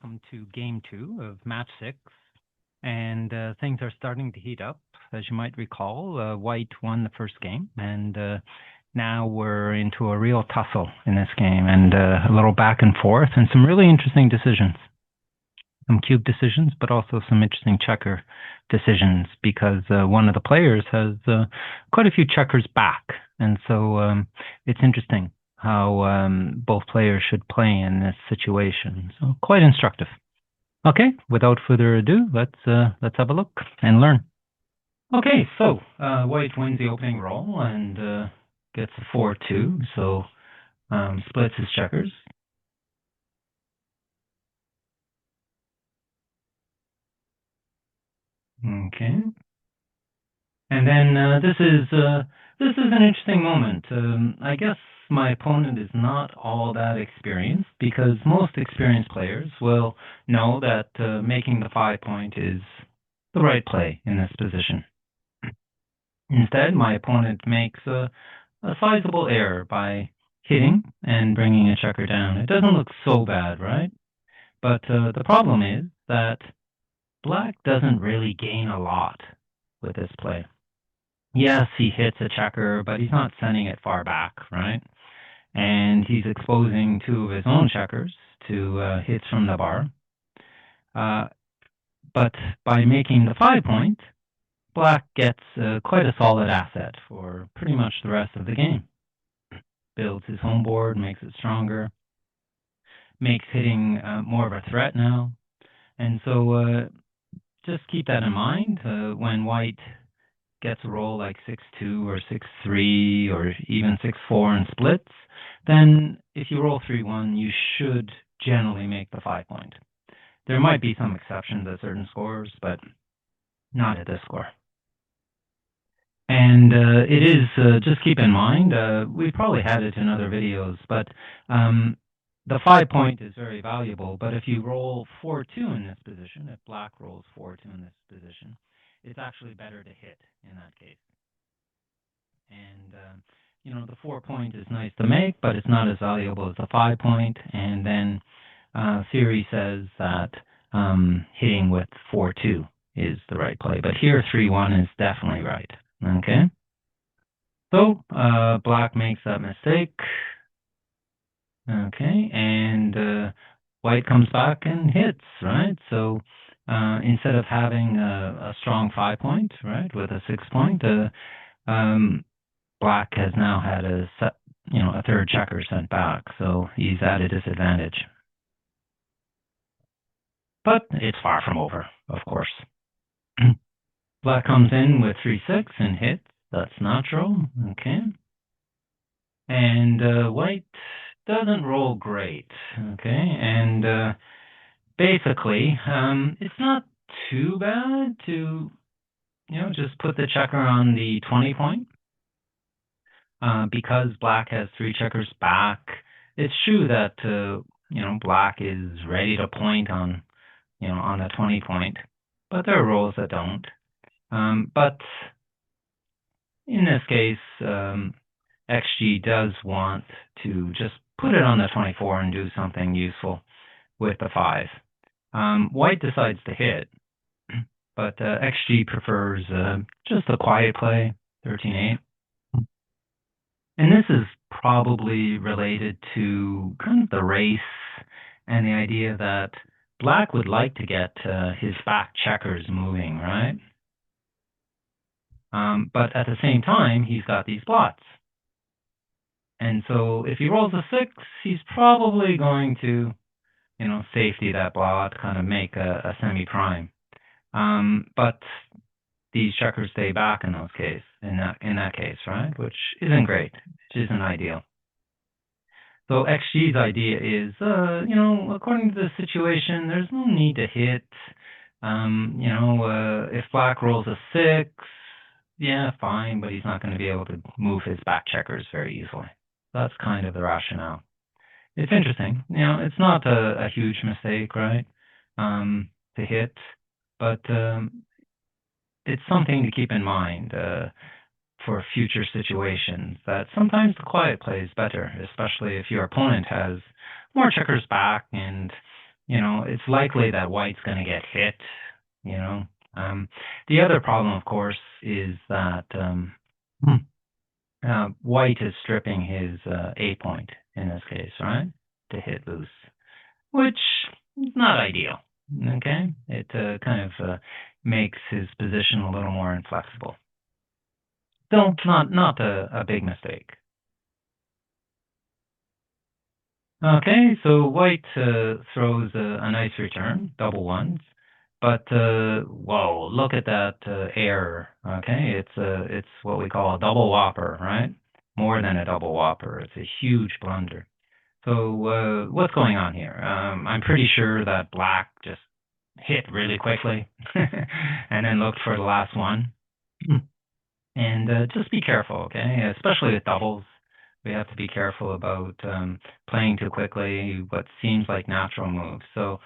welcome to game two of match six. And things are starting to heat up. As you might recall, White won the first game, and now we're into a real tussle in this game, and a little back and forth, and some really interesting decisions. Some cube decisions, but also some interesting checker decisions, because one of the players has quite a few checkers back. And so it's interesting how both players should play in this situation. So quite instructive. Okay, without further ado, let's have a look and learn. Okay, so White wins the opening roll and gets a 4-2, so splits his checkers. Okay, and then this is an interesting moment. I guess my opponent is not all that experienced, because most experienced players will know that making the 5-point is the right play in this position. Instead, my opponent makes a sizable error by hitting and bringing a checker down. It doesn't look so bad, right? But the problem is that Black doesn't really gain a lot with this play. Yes, he hits a checker, but he's not sending it far back, right? And he's exposing two of his own checkers to hits from the bar. But by making the 5-point, Black gets quite a solid asset for pretty much the rest of the game. Builds his home board, makes it stronger, makes hitting more of a threat now. And so just keep that in mind when White gets a roll like 6-2 or 6-3 or even 6-4 and splits. Then if you roll 3-1, you should generally make the 5-point. There might be some exceptions at certain scores, but not at this score. And it is, just keep in mind, we probably had it in other videos, but the 5-point is very valuable. But if you roll 4-2 in this position, if Black rolls 4-2 in this position, it's actually better to hit in that case. And, you know, the 4-point is nice to make, but it's not as valuable as the 5-point. And then theory says that hitting with 4-2 is the right play. But here, 3-1 is definitely right. Okay. So Black makes that mistake. Okay, and White comes back and hits, right? So instead of having a strong 5-point, right, with a 6-point, Black has now had a third checker sent back, so he's at a disadvantage. But it's far from over, of course. Black comes in with 3-6 and hits. That's natural. Okay. And White doesn't roll great. Okay. And basically, it's not too bad to, just put the checker on the 20-point. Because Black has 3 checkers back, it's true that, Black is ready to point on, on a 20-point. But there are rolls that don't. But in this case, XG does want to just put it on the 24 and do something useful with the 5. White decides to hit, but XG prefers just a quiet play, 13-8. And this is probably related to kind of the race and the idea that Black would like to get his back checkers moving, right? But at the same time, he's got these blots. And so if he rolls a 6, he's probably going to, safety that blot, kind of make a semi-prime. But these checkers stay back in that case, right? Which isn't great, which isn't ideal. So XG's idea is, according to the situation, there's no need to hit. If Black rolls a 6, yeah, fine, but he's not going to be able to move his back checkers very easily. That's kind of the rationale. It's interesting. It's not a huge mistake, right, to hit, but it's something to keep in mind for future situations, that sometimes the quiet play is better, especially if your opponent has more checkers back and it's likely that white's going to get hit, you know. The other problem, of course, is that white is stripping his A point in this case, right? To hit loose, which is not ideal. Okay, it kind of makes his position a little more inflexible. Still, not a big mistake. Okay, so white throws a nice return, double ones, but whoa, look at that error. Okay, it's what we call a double whopper, right? More than a double whopper. It's a huge blunder. So what's going on here? I'm pretty sure that black just hit really quickly and then looked for the last one. And just be careful, okay? Especially with doubles. We have to be careful about playing too quickly what seems like natural moves. So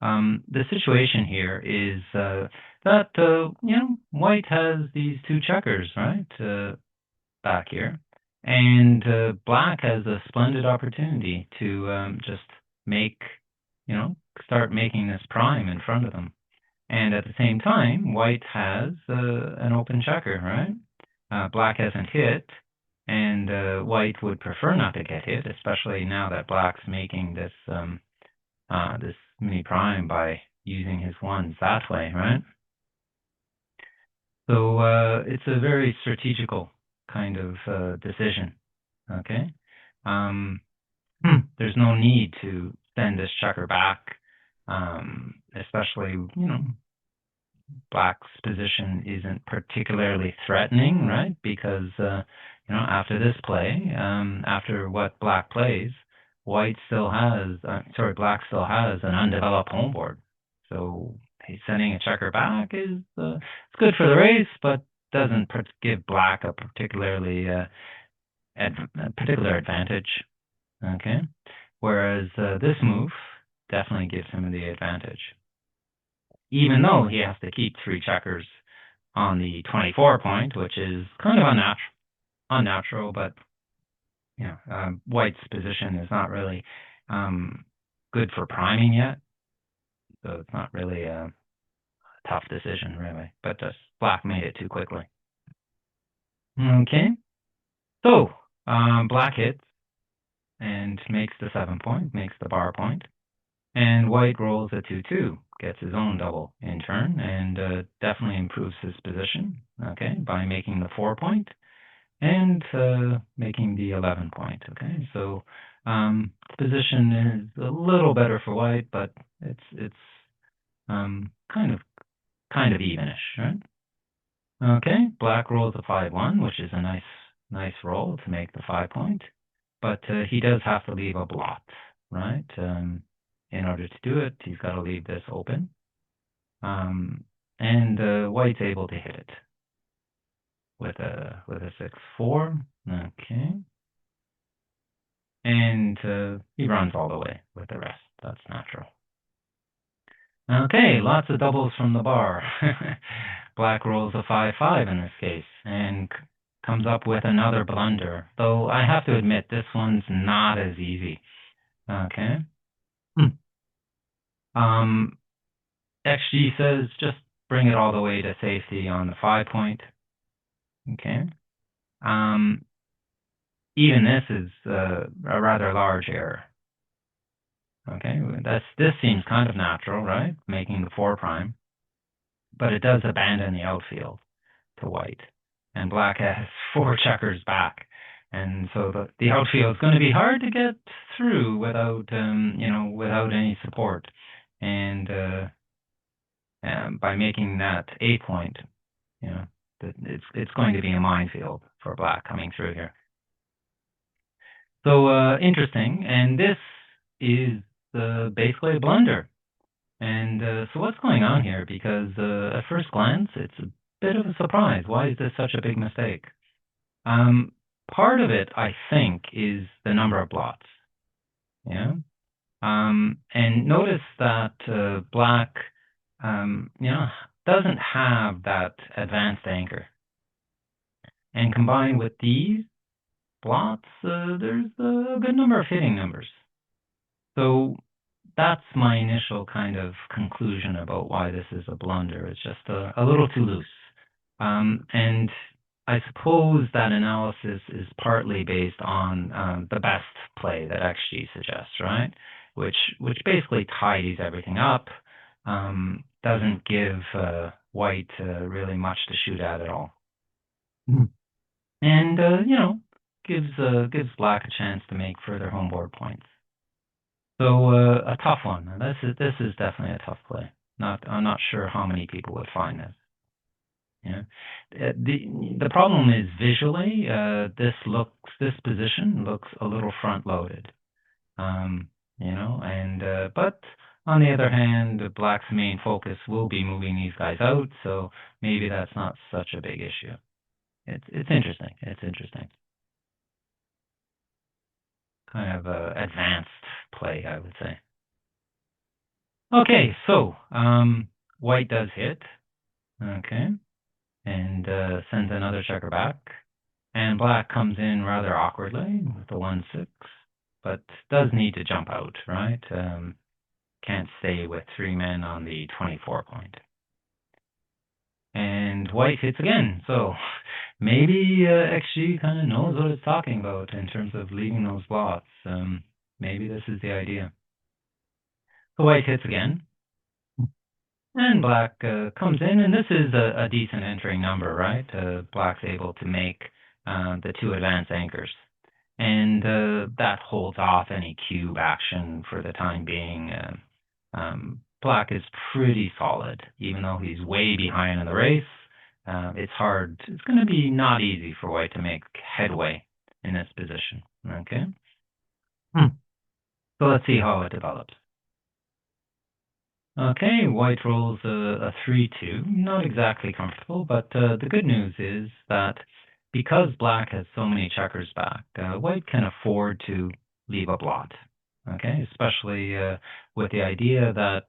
the situation here is that, white has these two checkers, right, back here. And black has a splendid opportunity to just make, start making this prime in front of them. And at the same time, white has an open checker, right? Black hasn't hit, and white would prefer not to get hit, especially now that black's making this this mini prime by using his ones that way, right? So it's a very strategical kind of decision. Okay, there's no need to send this checker back, especially black's position isn't particularly threatening, right? Because after this play, after what black plays, black still has an undeveloped home board. So he's sending a checker back is it's good for the race, but doesn't give black a particular advantage. Okay, whereas this move definitely gives him the advantage, even though he has to keep three checkers on the 24 point, which is kind of unnatural, but white's position is not really good for priming yet, so it's not really a tough decision, really. But just black made it too quickly. Okay, so black hits and makes the 7 point, makes the bar point, and white rolls a 2-2, gets his own double in turn, and definitely improves his position, okay, by making the 4 point and making the 11 point, okay. So position is a little better for white, but it's kind of evenish, right? Okay, black rolls a 5-1, which is a nice roll to make the 5 point, but he does have to leave a blot, right? In order to do it, he's got to leave this open, and white's able to hit it with a 6-4, okay, and he runs all the way with the rest. That's natural. Okay, lots of doubles from the bar. Black rolls a 5-5 in this case, and comes up with another blunder, though I have to admit this one's not as easy. Okay. XG says just bring it all the way to safety on the 5 point. Okay. Even this is a rather large error. Okay, this seems kind of natural, right? Making the 4 prime, but it does abandon the outfield to white, and black has 4 checkers back, and so the outfield is going to be hard to get through without without any support, and by making that 8 point, it's going to be a minefield for black coming through here. So interesting, and this is basically a blunder. And so what's going on here? Because at first glance, it's a bit of a surprise. Why is this such a big mistake? Part of it, I think, is the number of blots. Yeah. And notice that black, doesn't have that advanced anchor. And combined with these blots, there's a good number of hitting numbers. So that's my initial kind of conclusion about why this is a blunder. It's just a little too loose. And I suppose that analysis is partly based on the best play that XG suggests, right? Which basically tidies everything up, doesn't give white really much to shoot at all, and gives black a chance to make further homeboard points. So a tough one. This is definitely a tough play. I'm not sure how many people would find this. Yeah. The problem is visually, this position looks a little front loaded. But on the other hand, the black's main focus will be moving these guys out, so maybe that's not such a big issue. It's interesting. It's interesting. Kind of a advanced play, I would say. Okay, so white does hit. Okay. And sends another checker back. And black comes in rather awkwardly with the 1-6, but does need to jump out, right? Can't stay with 3 men on the 24 point. And white hits again, so maybe XG kind of knows what it's talking about in terms of leaving those blots. Maybe this is the idea. So white hits again. And black comes in, and this is a decent entering number, right? Black's able to make the 2 advance anchors. And that holds off any cube action for the time being. Black is pretty solid, even though he's way behind in the race. It's hard. It's going to be not easy for white to make headway in this position. Okay. So let's see how it develops. Okay, white rolls a 3-2. Not exactly comfortable, but the good news is that because black has so many checkers back, white can afford to leave a blot. Okay, especially with the idea that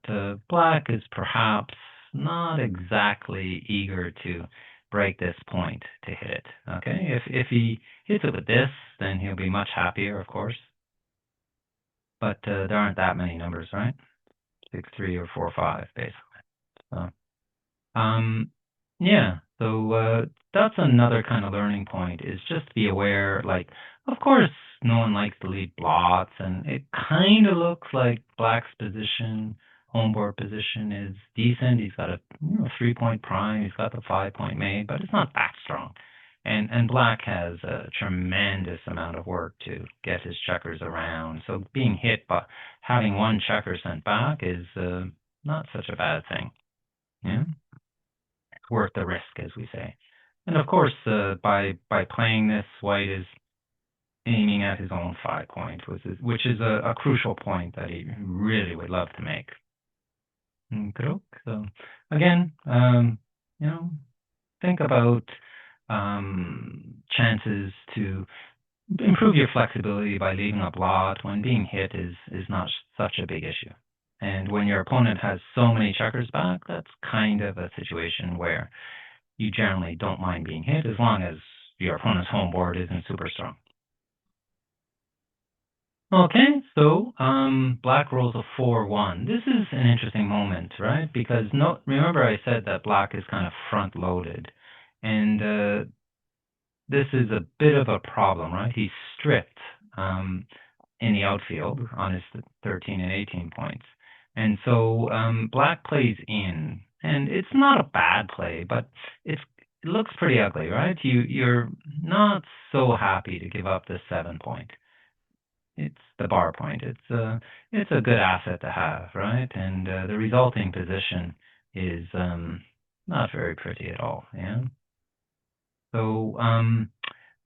black is perhaps not exactly eager to break this point to hit it. Okay, if he hits it with this, then he'll be much happier, of course. But there aren't that many numbers, right? 6-3 or 4-5, basically. So, yeah. So that's another kind of learning point, is just to be aware. Like, of course, no one likes to leave blots, and it kind of looks like black's position, homeboard position, is decent. He's got a 3-point prime. He's got the 5-point made, but it's not that strong. And black has a tremendous amount of work to get his checkers around. So being hit by having 1 checker sent back is not such a bad thing. Yeah, it's worth the risk, as we say. And of course, by playing this, white is aiming at his own 5-point, which is a crucial point that he really would love to make. So again, think about chances to improve your flexibility by leaving a blot when being hit is not such a big issue. And when your opponent has so many checkers back, that's kind of a situation where you generally don't mind being hit as long as your opponent's homeboard isn't super strong. Okay, so black rolls a 4-1. This is an interesting moment, right? Because remember I said that black is kind of front-loaded. And this is a bit of a problem, right? He's stripped in the outfield on his 13 and 18 points. And so black plays in. And it's not a bad play, but it looks pretty ugly, right? You're not so happy to give up the 7-point. It's the bar point. It's a good asset to have, right? And the resulting position is not very pretty at all. Yeah. So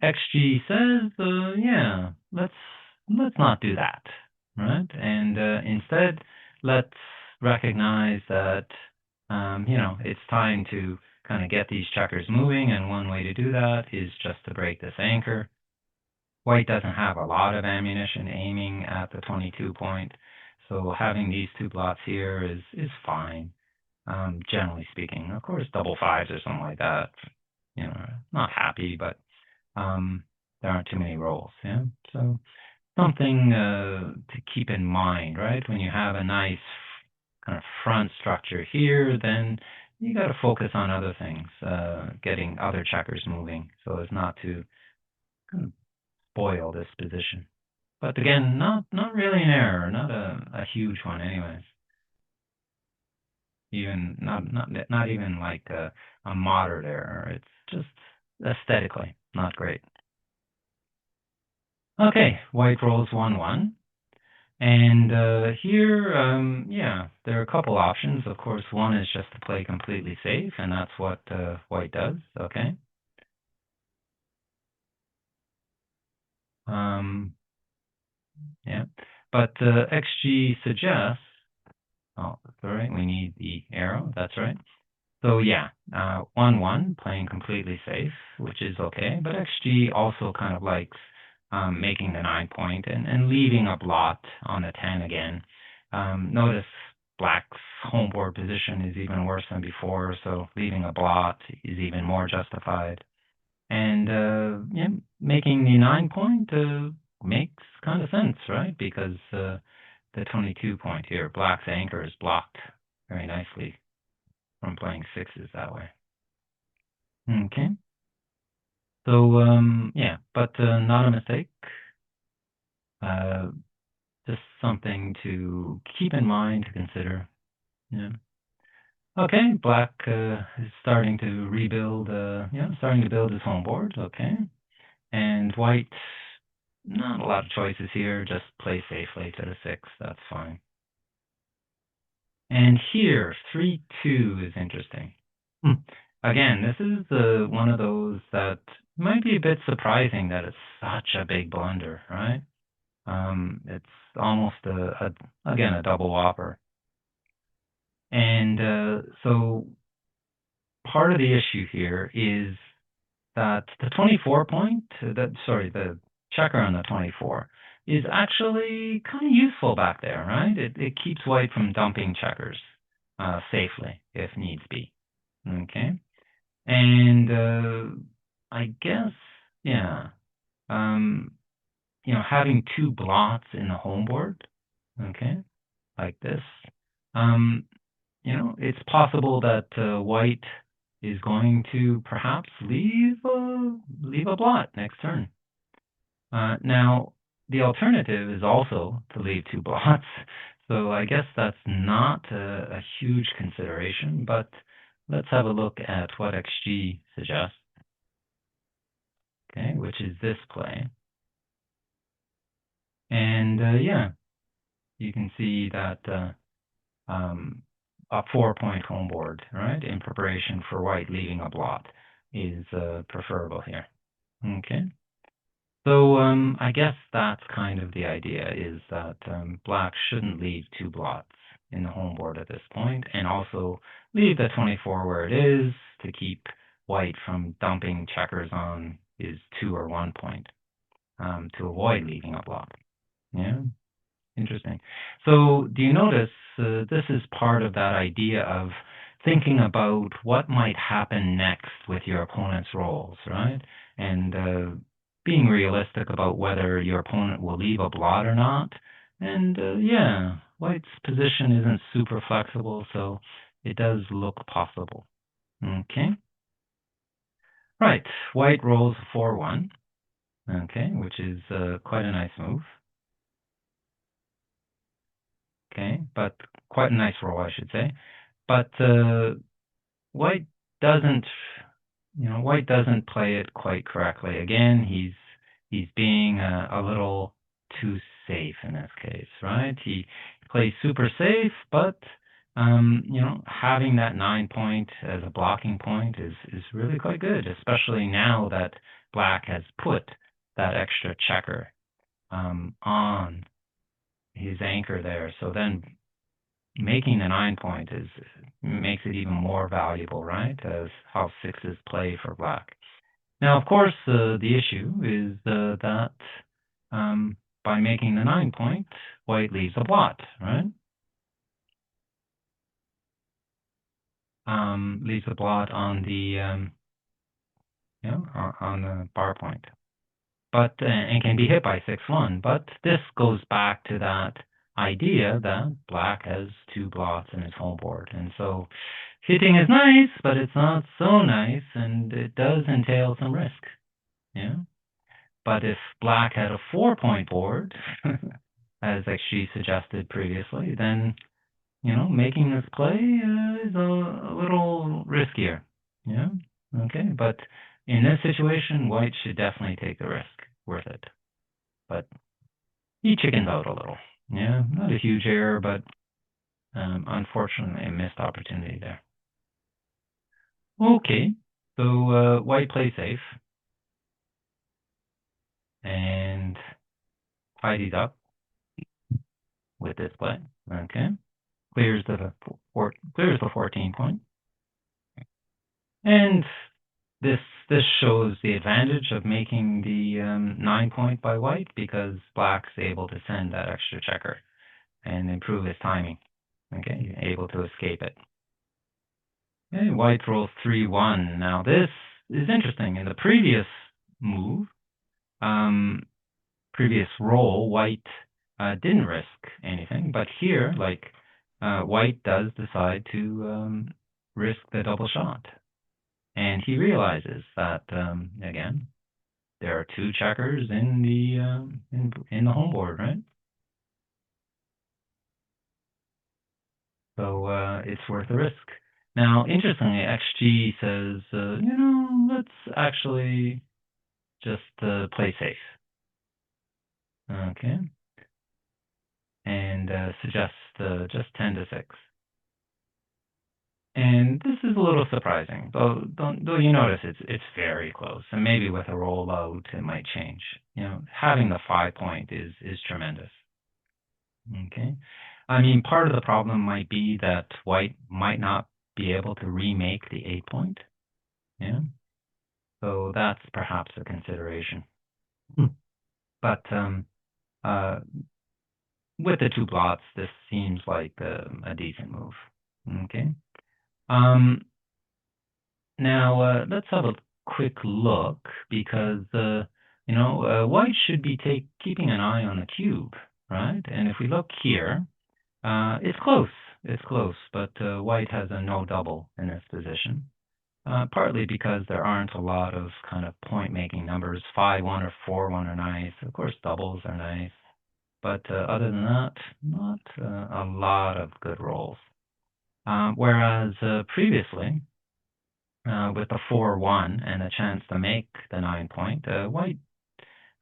XG says, yeah, let's not do that, right? And instead, let's recognize that it's time to kind of get these checkers moving, and one way to do that is just to break this anchor. White doesn't have a lot of ammunition aiming at the 22 point, so having these 2 blots here is fine, generally speaking. Of course, double 5s or something like that, not happy, but there aren't too many rolls. Yeah, so something to keep in mind, right? When you have a nice kind of front structure here, then you got to focus on other things, getting other checkers moving so as not to kind of spoil this position. But again, not really an error, not a huge one, anyways. Even not even like a moderate error. It's just aesthetically not great. Okay, white rolls 1-1. And here, yeah, there are a couple options. Of course, one is just to play completely safe, and that's what white does, okay? Um, yeah, but XG suggests, oh, that's all right, we need the arrow, that's right. So yeah, 1-1, playing completely safe, which is okay, but XG also kind of likes making the 9 point and leaving a blot on the 10 again. Notice black's home board position is even worse than before, so leaving a blot is even more justified. And yeah, making the 9 point makes kind of sense, right? Because the 22 point here, black's anchor is blocked very nicely from playing sixes that way. Okay. So yeah, but not a mistake. Uh, just something to keep in mind to consider. Yeah. Okay, black is starting to rebuild. Yeah, starting to build his home board. Okay, and white, not a lot of choices here. Just play safely to the 6. That's fine. And here, 3-2 is interesting. Again, this is one of those that might be a bit surprising that it's such a big blunder, right? It's almost again a double whopper. And so part of the issue here is that the 24 point, the checker on the 24 is actually kind of useful back there, right? It keeps white from dumping checkers safely if needs be. Okay. And I guess, yeah, um, having 2 blots in the home board, okay, like this, um, it's possible that white is going to perhaps leave a blot next turn. Now, the alternative is also to leave 2 blots, so I guess that's not a huge consideration, but let's have a look at what XG suggests, okay, which is this play. And yeah, you can see that a 4-point home board, right, in preparation for white leaving a blot is preferable here. Okay. So I guess that's kind of the idea, is that black shouldn't leave 2 blots in the home board at this point, and also leave the 24 where it is to keep white from dumping checkers on his 2 or 1 point to avoid leaving a blot. Yeah. Interesting. So do you notice this is part of that idea of thinking about what might happen next with your opponent's rolls, right? And being realistic about whether your opponent will leave a blot or not. And yeah, white's position isn't super flexible, so it does look possible. Okay. Right. White rolls 4-1. Okay, which is quite a nice move. Okay, but quite a nice roll, I should say. But white doesn't, white doesn't play it quite correctly. Again, he's being a little too safe in this case, right? He plays super safe, but having that 9 point as a blocking point is really quite good, especially now that black has put that extra checker on his anchor there. So then making the 9 point makes it even more valuable, right? As how 6s play for black. Now, of course, the issue is that by making the 9 point, white leaves a blot, right? Leaves a blot on the on the bar point. but and can be hit by 6-1. But this goes back to that idea that black has 2 blots in his home board. And so hitting is nice, but it's not so nice, and it does entail some risk. Yeah. But if black had a 4-point board, as XG suggested previously, then making this play is a little riskier. Yeah. Okay. But in this situation, white should definitely take the risk. Worth it. But he chickens out a little. Yeah. Not a huge error, but unfortunately a missed opportunity there. Okay. So white plays safe and tidies up with this play. Okay. Clears the 14 point. And this shows the advantage of making the 9 point by white, because black's able to send that extra checker and improve his timing. Okay, able to escape it. Okay, white rolls 3-1. Now this is interesting. In the previous move, previous roll, white didn't risk anything, but here, white does decide to risk the double shot. And he realizes that, again, there are 2 checkers in the home board, right? So it's worth the risk. Now, interestingly, XG says, let's actually just play safe. Okay. And suggests just 10-6. And this is a little surprising, though you notice it's very close, and maybe with a rollout it might change. Having the 5 point is tremendous. Okay, I mean, part of the problem might be that white might not be able to remake the 8 point. Yeah, so that's perhaps a consideration. But with the 2 blots, this seems like a decent move. Okay. Now, let's have a quick look, because, white should be keeping an eye on the cube, right? And if we look here, it's close. It's close, but white has a no double in this position, partly because there aren't a lot of kind of point-making numbers. 5-1 or 4-1 are nice. Of course, doubles are nice. But other than that, not a lot of good rolls. Whereas previously, with the 4-1 and a chance to make the 9 point, white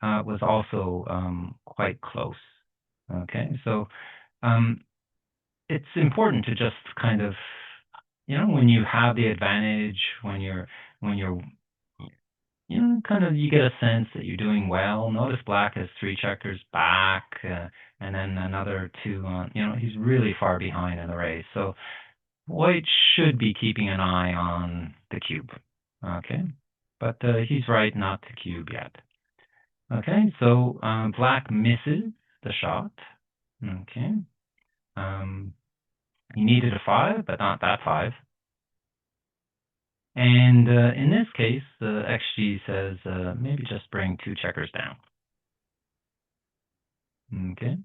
was also quite close. Okay, so it's important to just kind of, when you have the advantage, when you're kind of, you get a sense that you're doing well. Notice black has 3 checkers back, and then another 2 on. He's really far behind in the race. So white should be keeping an eye on the cube. Okay, but he's right not to cube yet. Okay, so black misses the shot. Okay, he needed a 5, but not that 5. And in this case, the XG says maybe just bring 2 checkers down. Okay,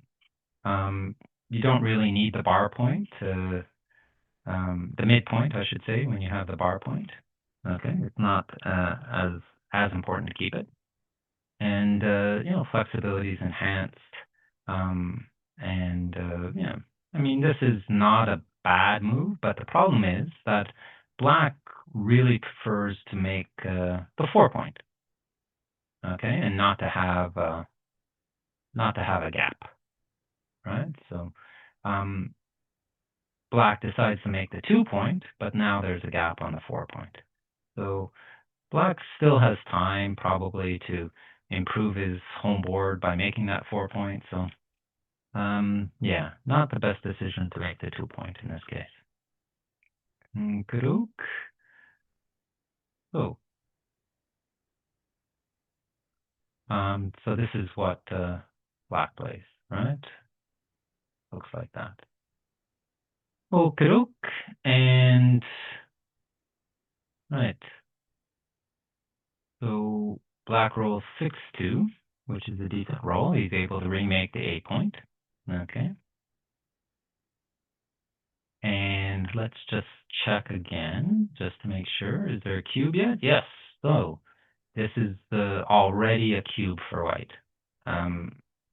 you don't really need the bar point, the midpoint, I should say, when you have the bar point. Okay, it's not as important to keep it. And flexibility is enhanced. And yeah, I mean, this is not a bad move, but the problem is that black really prefers to make the 4 point. Okay, and not to have a gap, right? So black decides to make the 2 point, but now there's a gap on the 4 point. So black still has time probably to improve his home board by making that 4 point. So yeah, not the best decision to make the 2 point in this case. Karuk. Oh. So this is what black plays, right? Looks like that. Oh, Karuk, and right. So Black rolls 6-2, which is a decent roll. He's able to remake the 8-point. Okay. And let's just check again, just to make sure. Is there a cube yet? Yes. So this is already a cube for white.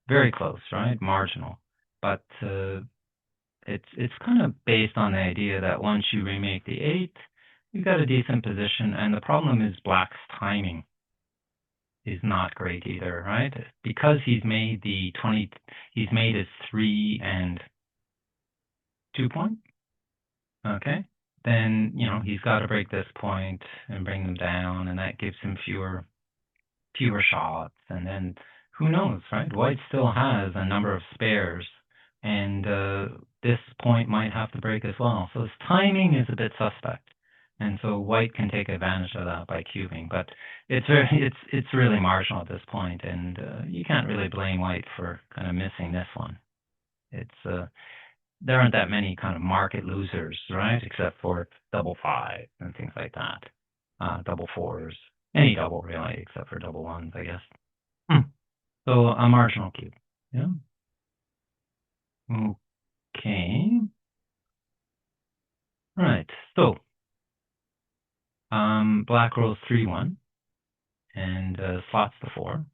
Very close, right? Marginal. But it's kind of based on the idea that once you remake the 8, you've got a decent position. And the problem is black's timing is not great either, right? Because he's made his 3 and 2 point. Okay. Then, he's got to break this point and bring them down, and that gives him fewer shots. And then who knows, right? White still has a number of spares, and this point might have to break as well. So his timing is a bit suspect. And so white can take advantage of that by cubing, but it's really marginal at this point, and you can't really blame white for kind of missing this one. There aren't that many kind of market losers, right? Except for double 5 and things like that, double 4s, any double really, except for double 1s, I guess. So a marginal cube. Yeah. Okay. Right. So black rolls 3-1 and slots the 4.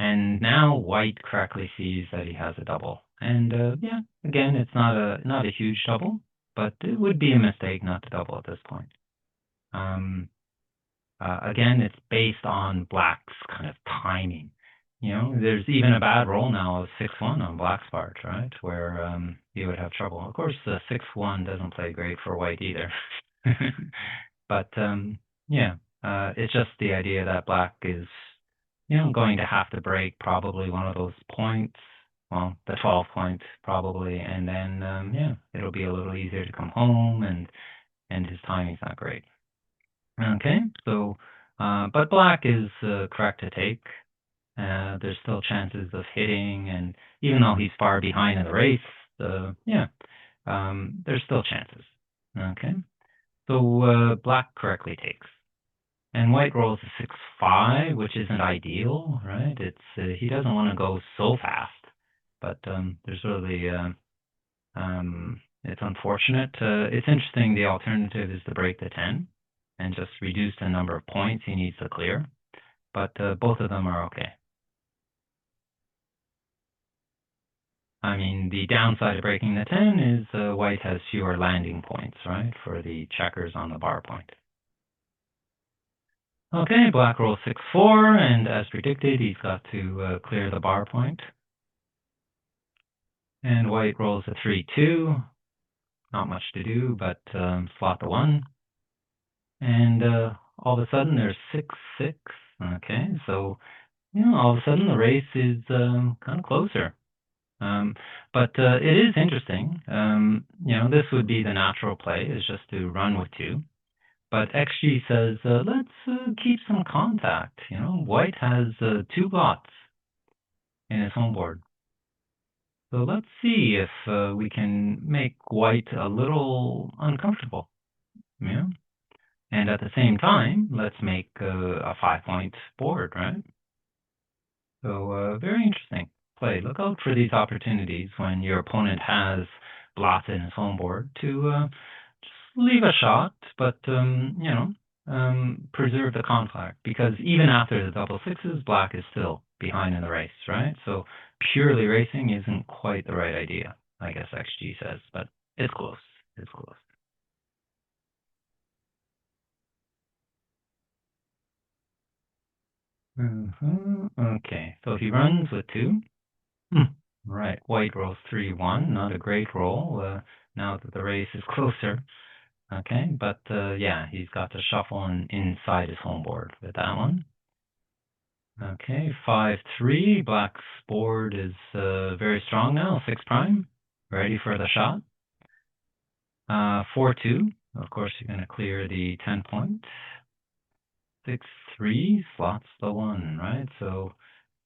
And now white correctly sees that he has a double. And yeah, again, it's not a huge double, but it would be a mistake not to double at this point. Again, it's based on black's kind of timing. There's even a bad roll now of 6-1 on black's part, right? Where he would have trouble. Of course, the 6-1 doesn't play great for white either. But yeah, it's just the idea that black is, going to have to break probably one of those points. Well, the 12 point probably, and then yeah, it'll be a little easier to come home, and his timing's not great. Okay, so but black is correct to take. There's still chances of hitting, and even though he's far behind in the race, yeah, there's still chances. Okay, so black correctly takes, and white rolls a 6-5, which isn't ideal, right? He doesn't want to go so fast, but there's really it's unfortunate. It's interesting. The alternative is to break the 10 and just reduce the number of points he needs to clear, but both of them are okay. I mean, the downside of breaking the 10 is white has fewer landing points, right, for the checkers on the bar point. Okay, black rolls 6-4, and as predicted, he's got to clear the bar point. And white rolls a 3-2. Not much to do, but slot the 1. And all of a sudden, there's 6-6. Okay, so, all of a sudden, the race is kind of closer. But it is interesting. This would be the natural play, is just to run with 2. But XG says, let's keep some contact. White has 2 blots in his home board. So let's see if we can make white a little uncomfortable. Yeah. And at the same time, let's make a 5-point board, right? So very interesting play. Look out for these opportunities when your opponent has blots in his home board to just leave a shot, but preserve the conflict, because even after the double 6s, black is still behind in the race, right? So purely racing isn't quite the right idea, I guess XG says, but it's close. It's close. Okay, so he runs with 2. Right, white rolls 3-1, not a great roll now that the race is closer. Okay, but yeah, he's got to shuffle inside his home board with that one. Okay, 5-3, black's board is very strong now, 6 prime, ready for the shot. 4-2, of course you're going to clear the 10 point. 6-3, slots the 1, right? So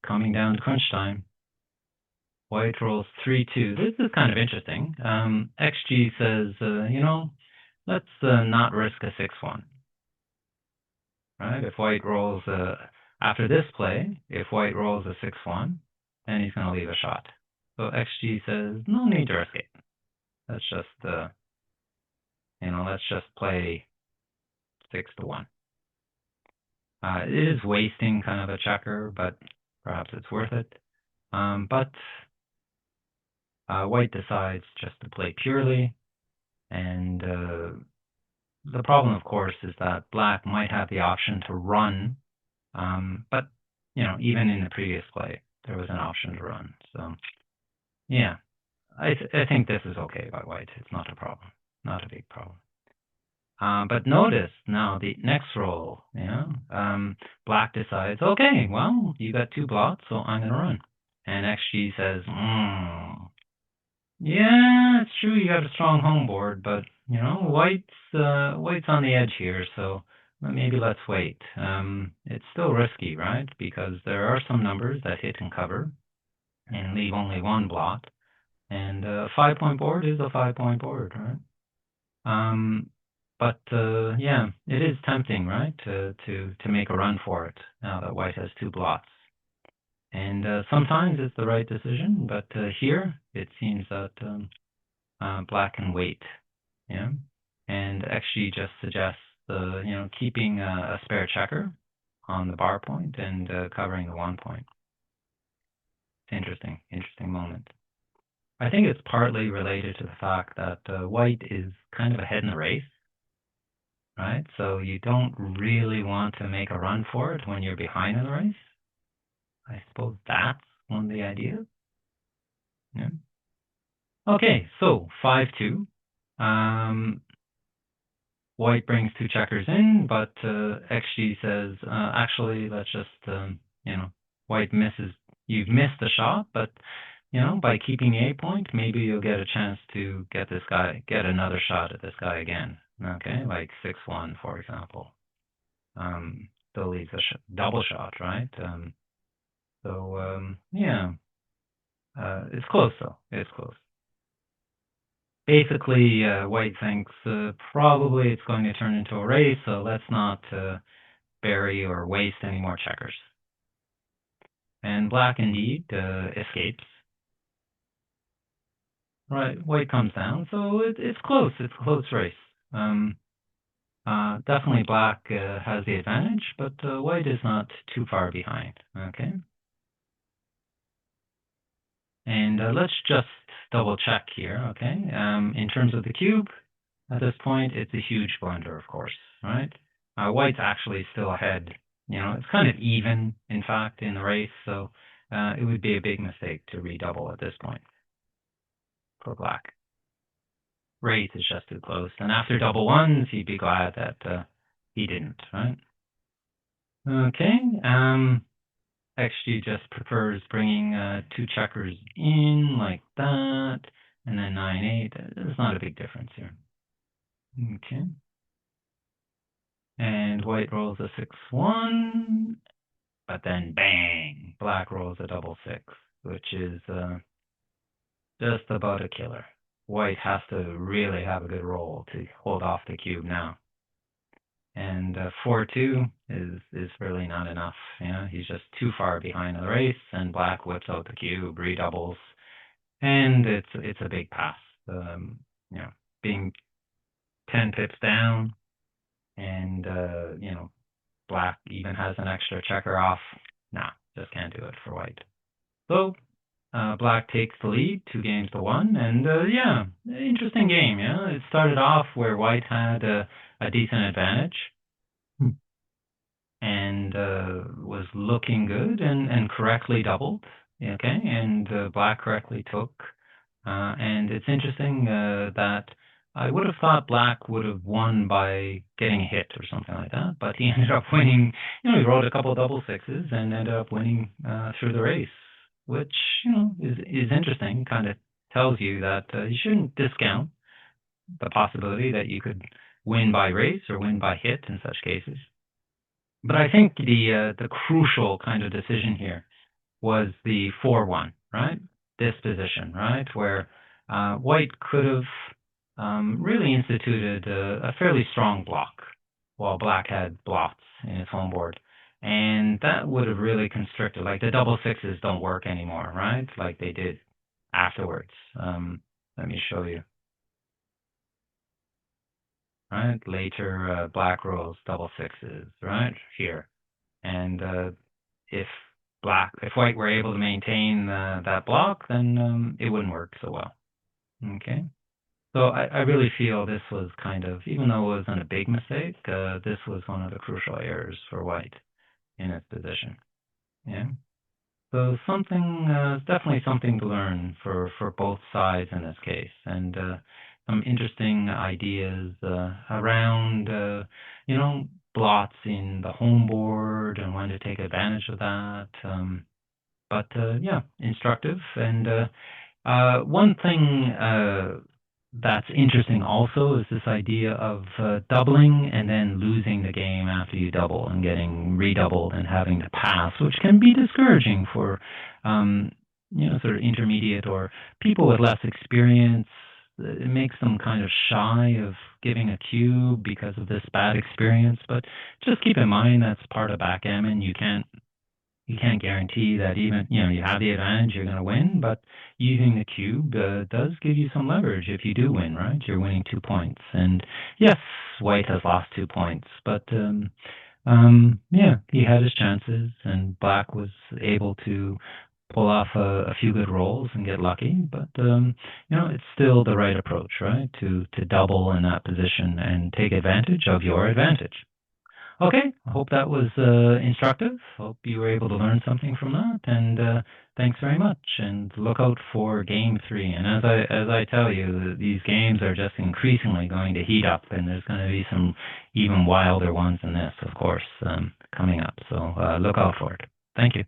coming down to crunch time. White rolls 3-2. This is kind of interesting. XG says, let's not risk a 6-1. Right? If white rolls a after this play, if white rolls a 6-1, then he's going to leave a shot. So XG says, no need to risk it. Let's just, let's just play 6-1. It is wasting kind of a checker, but perhaps it's worth it. But white decides just to play purely, and the problem, of course, is that black might have the option to run, but even in the previous play, there was an option to run. So, yeah, I think this is okay by white. It's not a problem, not a big problem. But notice now the next roll, black decides, okay, well, you got 2 blots, so I'm going to run. And XG says, yeah, it's true you got a strong home board, but, white's on the edge here, so maybe let's wait. It's still risky, right? Because there are some numbers that hit and cover and leave only 1 blot. And a 5-point board is a 5-point board, right? But yeah, it is tempting, right, to make a run for it now that white has 2 blots. And sometimes it's the right decision, but here it seems that black can wait. Yeah, and XG just suggests keeping a spare checker on the bar point and covering the 1 point. It's interesting moment. I think it's partly related to the fact that white is kind of ahead in the race. Right? So you don't really want to make a run for it when you're behind in the race. I suppose that's one of the ideas. Yeah. Okay, so 5-2. White brings 2 checkers in, but XG says, actually, let's just, white misses. You've missed the shot, but, by keeping the A point, maybe you'll get a chance to get another shot at this guy again. Okay, like 6-1, for example. Still leaves a double shot, right? Yeah, it's close though. It's close. Basically, white thinks probably it's going to turn into a race, so let's not bury or waste any more checkers. And black indeed escapes. Right, white comes down, so it's close. It's a close race. Definitely black has the advantage, but white is not too far behind. Okay. And let's just double check here, okay? In terms of the cube, at this point, it's a huge blunder, of course, right? White's actually still ahead. It's kind of even, in fact, in the race, so it would be a big mistake to redouble at this point for black. Race is just too close, and after double ones, he'd be glad that he didn't, right? Okay, XG just prefers bringing 2 checkers in like that, and then 9-8. There's not a big difference here. Okay. And white rolls a 6-1, but then bang, black rolls a double 6, which is just about a killer. White has to really have a good roll to hold off the cube now. And 4-2 is really not enough. He's just too far behind the race, and black whips out the cube, redoubles, and it's a big pass. Being 10 pips down, and black even has an extra checker off. Nah, just can't do it for white. So black takes the lead 2-1, and yeah, interesting game. Yeah, it started off where white had a decent advantage and was looking good and correctly doubled. Okay, and black correctly took. And it's interesting that I would have thought black would have won by getting a hit or something like that, but he ended up winning. He rolled a couple of double 6s and ended up winning through the race, which is interesting. Kind of tells you that you shouldn't discount the possibility that you could win by race or win by hit in such cases. But I think the crucial kind of decision here was the 4-1, right? This position, right, where white could have really instituted a fairly strong block, while black had blots in its home board. And that would have really constricted, like the double sixes don't work anymore, right? Like they did afterwards. Let me show you, right? Later, black rolls double sixes, right? Here. And if if white were able to maintain that block, then it wouldn't work so well. Okay. So I really feel this was kind of, even though it wasn't a big mistake, this was one of the crucial errors for white in its position. Yeah. So something, definitely something to learn for both sides in this case, and some interesting ideas around, blots in the home board and when to take advantage of that. But yeah, instructive. And one thing that's interesting also is this idea of doubling and then losing the game after you double and getting redoubled and having to pass, which can be discouraging for sort of intermediate or people with less experience. It makes them kind of shy of giving a cube because of this bad experience. But just keep in mind that's part of backgammon. You can't guarantee that even, you have the advantage, you're going to win, but using the cube does give you some leverage if you do win, right? You're winning 2 points. And yes, white has lost 2 points, but yeah, he had his chances, and black was able to pull off a few good rolls and get lucky. But it's still the right approach, right? To double in that position and take advantage of your advantage. Okay, I hope that was instructive. Hope you were able to learn something from that, and thanks very much. And look out for game 3. And as I tell you, these games are just increasingly going to heat up, and there's going to be some even wilder ones than this, of course, coming up. So look out for it. Thank you.